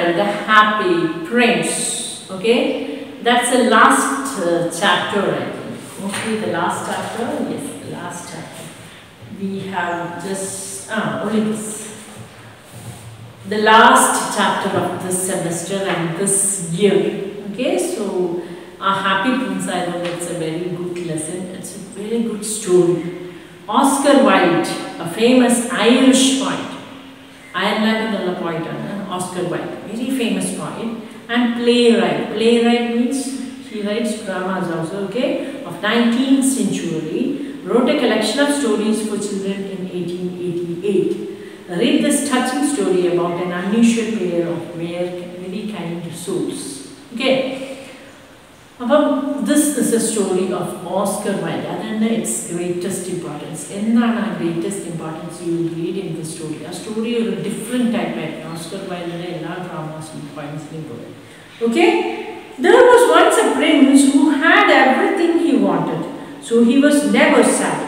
Alexander, the Happy Prince. Okay, that's the last chapter, I think. Mostly the last chapter. Yes, the last chapter. We have just only this. The last chapter of this semester and this year. Okay, so a Happy Prince, I know it's a very good lesson. It's a very good story. Oscar Wilde, a famous Irish poet. Ireland is a poet, Oscar Wilde, very famous poet and playwright. Playwright means he writes dramas also, okay, of 19th century. Wrote a collection of stories for children in 1888. Read this touching story about an unusual pair of very kind souls. Okay. This is a story of Oscar Wilde and its greatest importance. And greatest importance you will read in the story. A story of a different type of Oscar Wilde and dramas you find. Okay? There was once a prince who had everything he wanted. So he was never sad.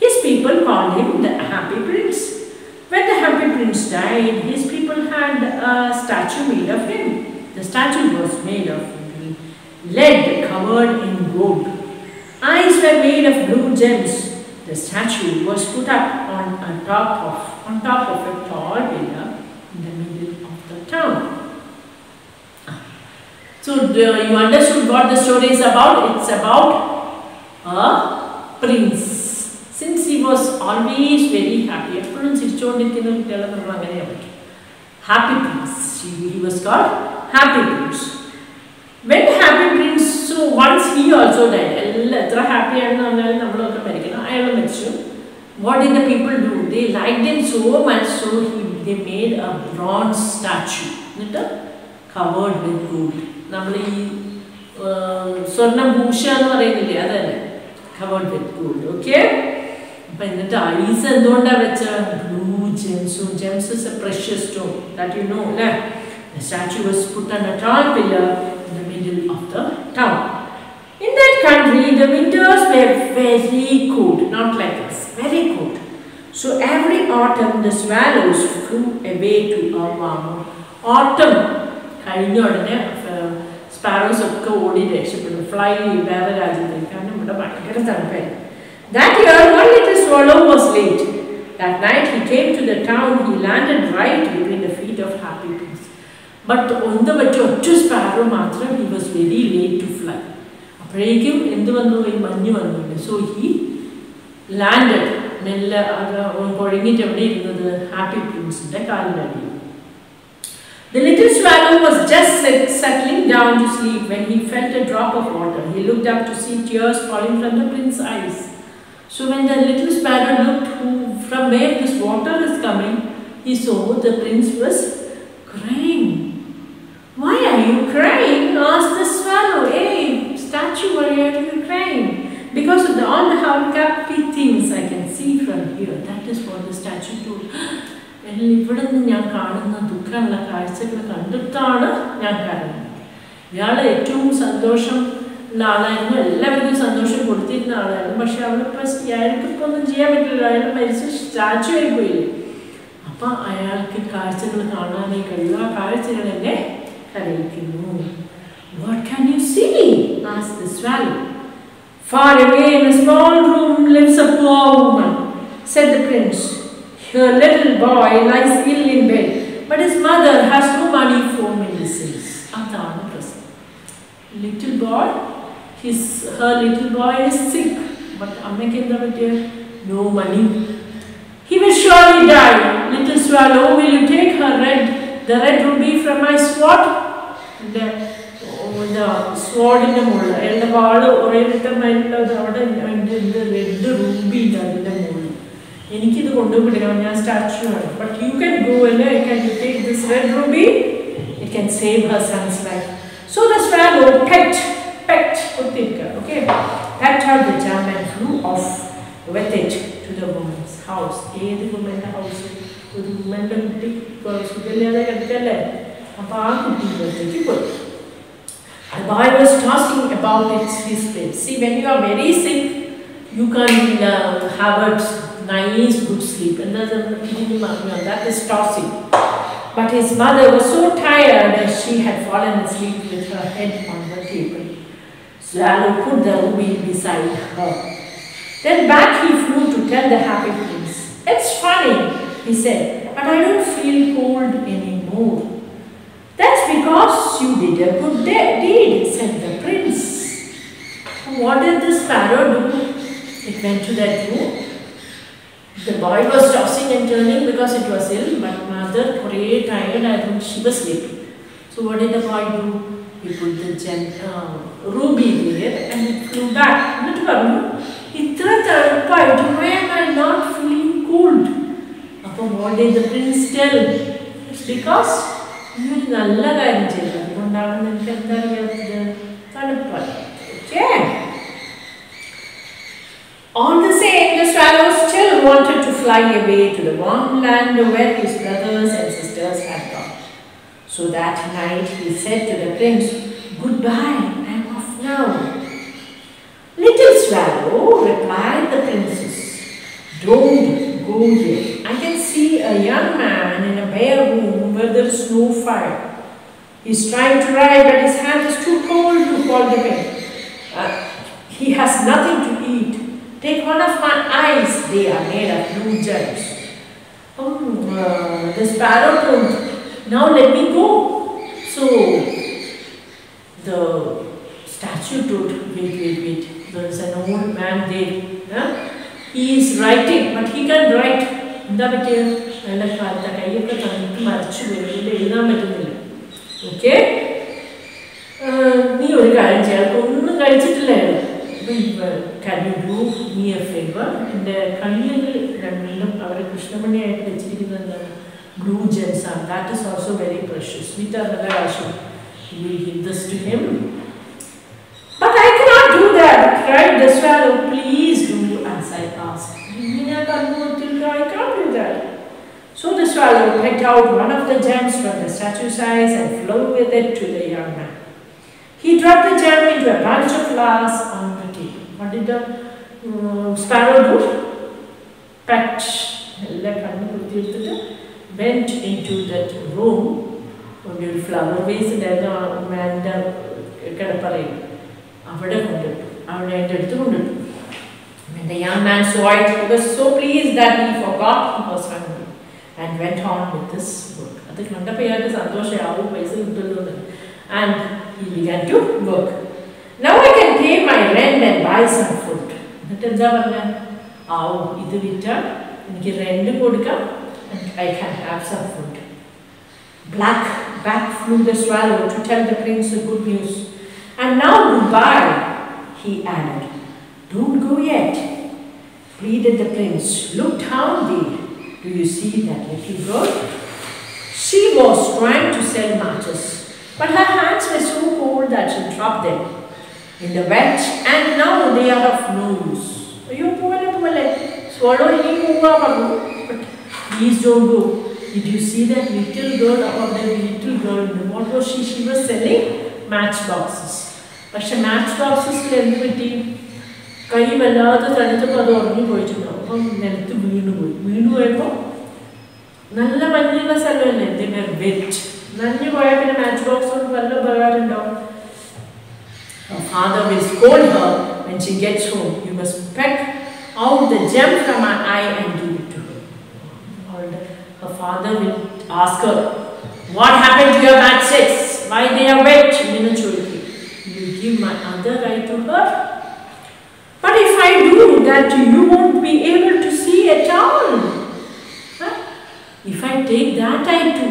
His people called him the Happy Prince. When the Happy Prince died, his people had a statue made of him. The statue was made of lead covered in gold. Eyes were made of blue gems. The statue was put up on top of a tall pillar in the middle of the town. So you understood what the story is about? It's about a prince. Since he was always very happy, Happy Prince. He was called Happy Prince. When Happy Prince, so once he also died, what did the people do? They liked him so much, so they made a bronze statue covered with gold. Covered with gold, okay? But eyes and blue gems. So gems is a precious stone that you know. The statue was put on a tall pillar in the middle of the town. In that country, the winters were very cold, not like us, very cold. So every autumn, the swallows flew away to a warmer autumn. Sparrows fly that year, one little swallow was late. That night, he came to the town. He landed right between the feet of Happy Prince. But on the sparrow, he was very late to fly. So he landed the Happy Prince. The little swallow was just settling down to sleep when he felt a drop of water. He looked up to see tears falling from the prince's eyes. So when the little sparrow looked from where this water is coming, he saw the prince was crying. "Why are you crying?" asked the swallow. "Hey, statue, why are you crying?" "Because of all the happy things I can see from here." That is what the statue told. ഇവിടെ നിന്ന് ഞാൻ കാണുന്ന ദുഃഖമുള്ള കാഴ്ചകൾ കണ്ടിട്ടാണ് ഞാൻ കരയുന്നത്. ഇയാൾ ഏറ്റവും സന്തോഷം ഉള്ള ആളായിരുന്നു, എല്ലാവർക്കും സന്തോഷം കൊടുത്തിരുന്ന ആളായിരുന്നു. പക്ഷെ അവിടെ അയാൾക്ക് ഇപ്പോൾ ഒന്നും ചെയ്യാൻ പറ്റില്ല, അയാൾ മരിച്ച സ്റ്റാച്ചു ആയി പോയില്ലേ. അപ്പം അയാൾക്ക് കാഴ്ചകൾ കാണാനേ കഴിയും. ആ കാഴ്ചകൾ എന്നെ കരയിക്കുന്നു. "What can you see?" asked the swallow. "Far away in a small room lives a poor woman," said the prince. "Her little boy lies ill in bed, but his mother has no money for medicines." Little boy, her little boy is sick, but no money. "He will surely die. Little swallow, will you take the red ruby from my sword?" The sword in the mold. The wall or red ruby in the mold. Statue, but you can go and can you take this red ruby? It can save her son's life. So the swallow pecked okay, pecked her the jam and flew off with it to the woman's house. The woman's house. The boy was tossing about his bed. See, when you are very sick, you can have a nice good sleep, and that is tossing. But his mother was so tired that she had fallen asleep with her head on the table. Swallow put the ruby beside her. Then back he flew to tell the happy prince. "It's funny," he said, "but I don't feel cold anymore." "That's because you did a good deed," said the prince. What did the sparrow do? It went to that room. The boy was tossing and turning because it was ill, but mother, very tired, I think she was sleeping. So what did the boy do? He put the ruby there and it flew back. Not problem. Why am I not feeling cold? What did the prince tell? It's because you did not okay. On the same, the swallow still wanted to fly away to the warm land where his brothers and sisters had gone. So that night he said to the prince, "Goodbye, I am off now." "Little swallow," replied the princess, "don't go yet. I can see a young man in a bare room where there is no fire. He's trying to ride, but his hand is too cold to hold the pen. He has nothing to eat. Take one of my eyes, they are made of blue gems." The sparrow told, "Now let me go." So the statue told, wait. There is an old man there. He is writing, but he can write. Okay? Can you do me a favor? In the blue gems, that is also very precious. You will give this to him. "But I cannot do that," cried the swallow. "Please do as I ask." "I can't do that." So the swallow picked out one of the gems from the statue's eyes and flew with it to the young man. He dropped the gem into a bunch of flowers on the table. What did the sparrow do? Pecked, went into that room, flower vase and when the young man saw it, he was so pleased that he forgot he was hungry and went on with this work. And he began to work. "Now I can pay my rent and buy some food." And I can have some food. Back flew the swallow to tell the prince the good news. "And now goodbye," he added. "Don't go yet," pleaded the prince. "Look down there. Do you see that little girl?" She was trying to sell matches, but her hands were so cold that she dropped them in the wet, and now they are of no use. But please don't go. Did you see that little girl what was she? She was selling matchboxes. But she matchboxes നല്ല മഞ്ഞുള്ള സ്ഥലമല്ലേ നനഞ്ഞു പോയാൽ പിന്നെ match box കൊണ്ട് വല്ല ഉപകാരം ഉണ്ടാവും. Her father will scold her when she gets home. "You must peck out the gem from my eye and give it to her." Her father will ask her, "What happened to your matchsticks? Why they are wet?" You give my other eye to her. "But if I do that, you won't be able to see at all." If I take that eye too,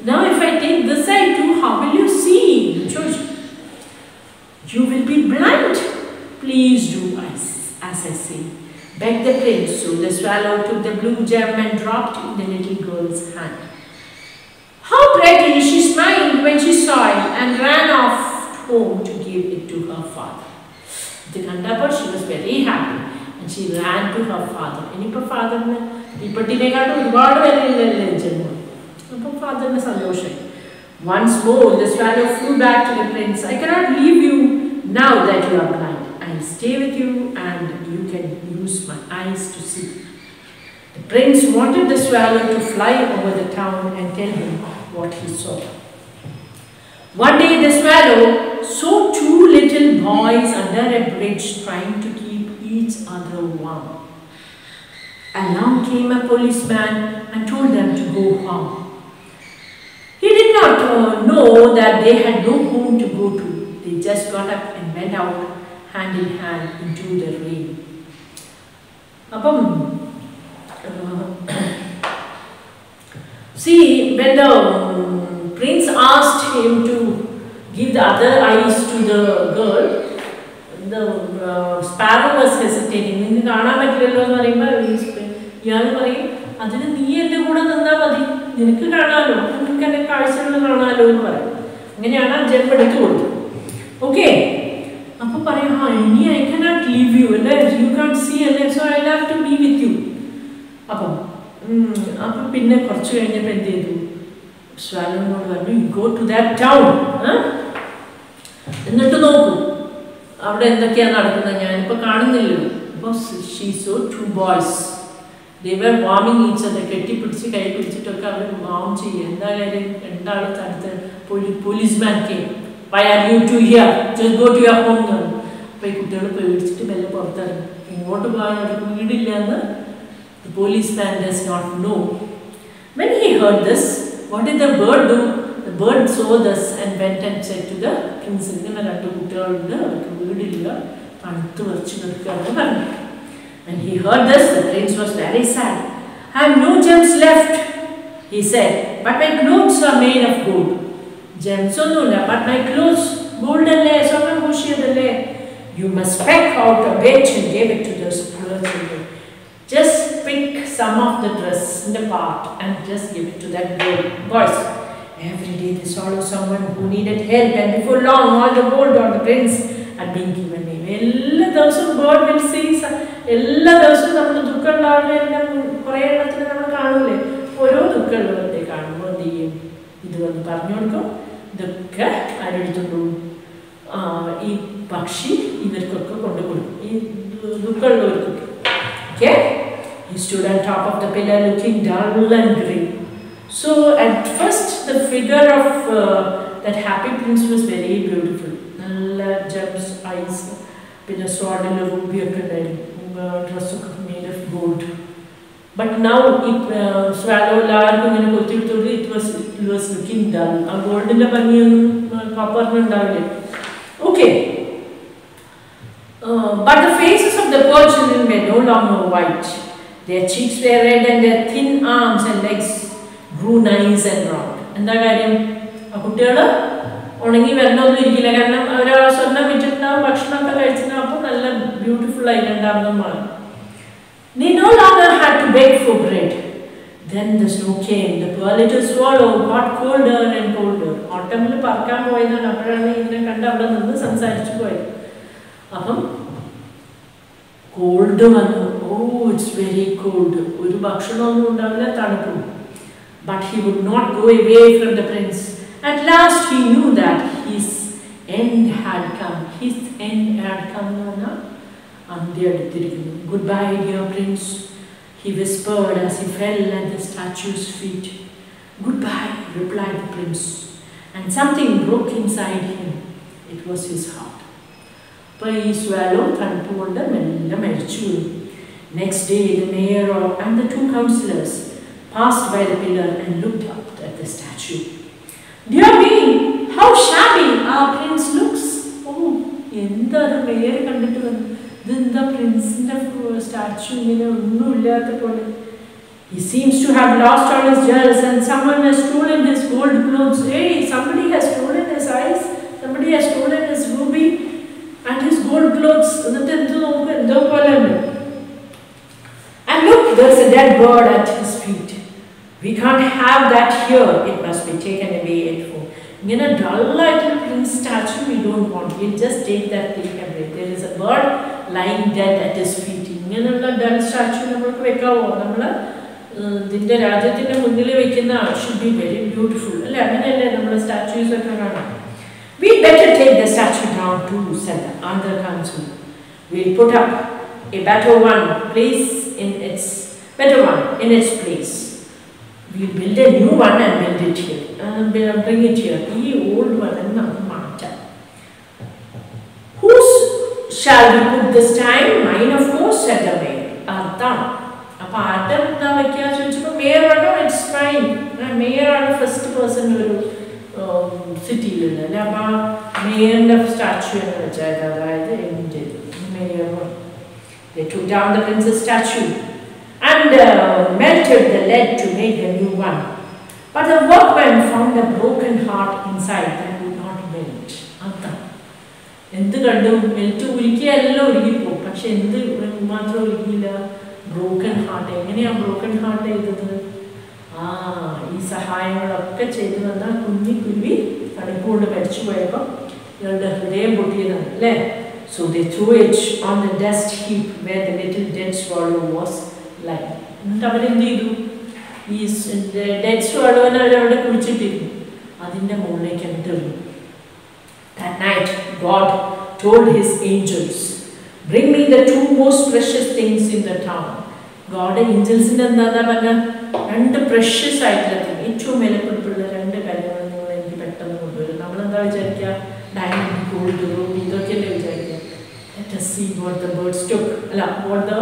now if I take this eye too, how will you see? You will be blind. Please do as I say, begged the prince. So the swallow took the blue gem and dropped it in the little girl's hand. How pretty! She smiled when she saw it and ran off home to give it to her father. She was very happy. And she ran to her father. Once more, the swallow flew back to the prince. "I cannot leave you now that you are blind. I will stay with you and you can use my eyes to see." The prince wanted the swallow to fly over the town and tell him what he saw. One day the swallow saw two little boys under a bridge trying to keep each other warm. Along came a policeman and told them to go home. He did not know that they had no home to go to. They just got up and went out hand in hand into the rain. See, when the prince asked him to give the other eyes to the girl, the sparrow was hesitating. You can't okay. I cannot leave you. You can't see, so I'll have to be with you. Swallow, you go to that town. She saw two boys. They were warming each other. Policeman came. Why are you two here? Just go to your home. The policeman does not know. When he heard this, what did the bird do? The bird saw this and went and said to the prince, when he heard this, the prince was very sad. I have no gems left, he said, but my clothes are made of gold. Gems but my clothes, gold you must peck out a bit and give it to those poor children. Just pick some of the dress in the part and just give it to that girl. Boys, every day they saw someone who needed help, and before long all the gold on the prince had been given him. Those bird will see. Okay? He stood on top of the pillar looking dull and gray. So at first the figure of that happy prince was very beautiful. Gems, eyes, sword and a ruby dress made of gold. But now swallow it was looking dull. Gold in the copper. Okay. But the faces of the poor children were no longer white. Their cheeks were red and their thin arms and legs grew nice and round. And the guy beautiful they no longer had to beg for bread. Then the snow came. The poor little swallow got colder and colder. Autumn cold. Oh, it's very cold. But he would not go away from the prince. At last he knew that his end had come. His end had come. Goodbye, dear prince, he whispered as he fell at the statue's feet. Goodbye, replied the prince. And something broke inside him. It was his heart. Next day, the mayor and the two councillors passed by the pillar and looked up at the statue. Dear me, how shabby our prince looks. Oh, the mayor the prince statue. He seems to have lost all his jewels and someone has stolen his gold clothes. Hey, somebody has stolen his eyes, somebody has stolen his ruby and his gold clothes. And look, there's a dead bird at his feet. We can't have that here. It must be taken away at home. In a dull little prince statue, we don't want. We'll just take that thing away. There is a bird lying dead at his feet. In a dull statue, should be very beautiful. We better take the statue down too, said the other council. We'll put up a better one, place in its better one in its place. We build a new one and build it here. Bring it here. The old one and matter. Whose shall we put this time? Mine, of course, said the mayor. Artham. Mayor, no, it's fine. Mayor is the first person in the city. Mayor of statue. They took down the prince's statue and melted the lead to make a new one. But the workmen found a broken heart inside that would not melt. എന്ത് കണ്ടു melt ഉരുക്കിയെല്ലാം ഉരുകിപ്പോ പക്ഷെ എന്ത് മാത്രം ഉരുകിയില്ല broken heart എങ്ങനെയാ broken heart ചെയ്തത് ഈ സഹായങ്ങളൊക്കെ ചെയ്തു വന്നാൽ കുഞ്ഞി തണുപ്പുകൊണ്ട് മരിച്ചു പോയപ്പോൾ ഇവരുടെ ഹൃദയം പൊട്ടിയതാണ് അല്ലേ So they threw it on the dust heap where the little dead swallow was lying. എന്നിട്ട് അവരെന്ത് ചെയ്തു ഈ ഡെഡ് swallow-നെ അവരവിടെ കുഴിച്ചിട്ടിരുന്നു അതിൻ്റെ മുകളിലേക്ക് എറിഞ്ഞു. That night God told his angels, bring me the two most precious things in the town. God angels-ന്റെ എന്താ പറഞ്ഞ രണ്ട് precious ആയിട്ടുള്ള ഏറ്റവും വിലപ്പെട്ട രണ്ട് കാര്യങ്ങൾ നിങ്ങൾ എനിക്ക് പെട്ടെന്ന് കൊണ്ടുവരും. നമ്മളെന്താ വിചാരിക്കുക ഡയമണ്ട് ഗോൾഡ് റൂബി ഇതൊക്കെയല്ലേ വിചാരിക്കുക. Let us see what the birds took. What the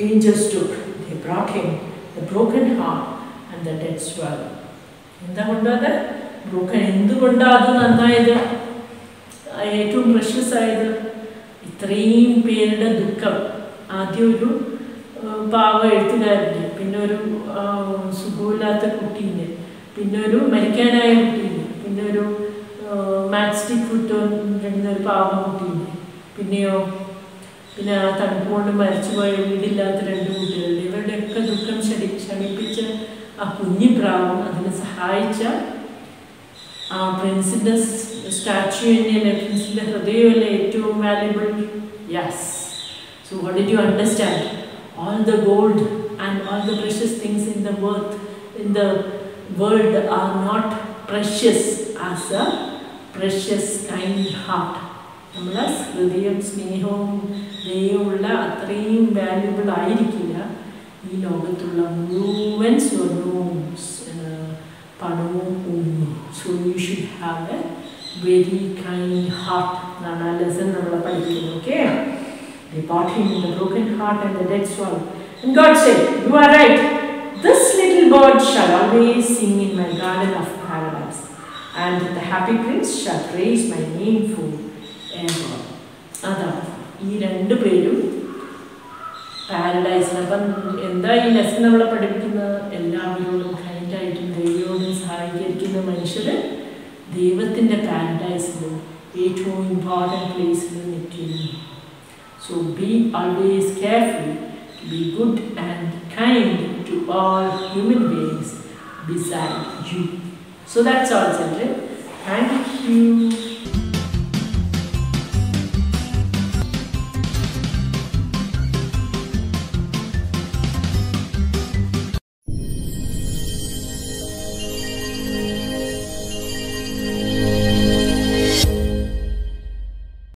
angels took. They brought him the broken heart and the dead swallow. എന്താ കൊണ്ടുവന്നത് ബ്രോക്കൺ എന്തുകൊണ്ടാണ് അത് നന്നായത് ഏറ്റവും പ്രഷ്യസ് ആയത് ഇത്രയും പേരുടെ ദുഃഖം ആദ്യം ഒരു പാവ എഴുത്തുകാരൻ്റെ പിന്നെ ഒരു സുഖമില്ലാത്ത കുട്ടീൻ്റെ പിന്നെ ഒരു മരിക്കാനായ കുട്ടീൻ്റെ പിന്നെ ഒരു മാക്സ്റ്റിക് ഫുഡ് ഒരു പാവം കുട്ടീൻ്റെ പിന്നെയോ പിന്നെ ആ തണുപ്പ് കൊണ്ട് മരിച്ചുപോയ വീടില്ലാത്ത രണ്ട് കുട്ടികളുടെ ഇവരുടെയൊക്കെ ദുഃഖം ശമിപ്പിച്ച് ആ കുഞ്ഞി പ്രാവും അതിനെ സഹായിച്ച ആ പ്രിൻസിൻ്റെ സ്റ്റാച്യു തന്നെയല്ലേ പ്രിൻസിൻ്റെ ഹൃദയമല്ലേ ഏറ്റവും valuable yes so what did you understand all the gold and all the precious things in the world are not precious as a precious kind heart. നമ്മളെ ഹൃദയം സ്നേഹവും ദയവുമുള്ള അത്രയും വാല്യുബിൾ ആയിരിക്കില്ല ഈ ലോകത്തുള്ള മുഴുവൻ സ്വർണവും പണവും ഒന്നും. So you should have A very kind heart എന്നാണ് ആ ലെസൺ നമ്മളെ പഠിക്കുന്നത്. Okay They brought him the broken heart and the dead swallow. And God said, you are right. This little bird shall always sing in my garden of paradise. And the happy prince shall praise my name forever. അതാണ് ഈ രണ്ട് പേരും പാരഡൈസിൽ. അപ്പം എന്താ ഈ lesson നമ്മളെ പഠിപ്പിക്കുന്നത്? എല്ലാവരോടും കൈൻഡായിട്ടും ദൈവയോടും സഹായിക്കുന്ന മനുഷ്യർ ദൈവത്തിൻ്റെ പാരഡൈസിലും ഏറ്റവും ഇമ്പോർട്ടൻറ്റ് പ്ലേസിൽ നിൽക്കുന്നു. So be always careful to be good and kind to all human beings beside you. So that's all, children. Thank you.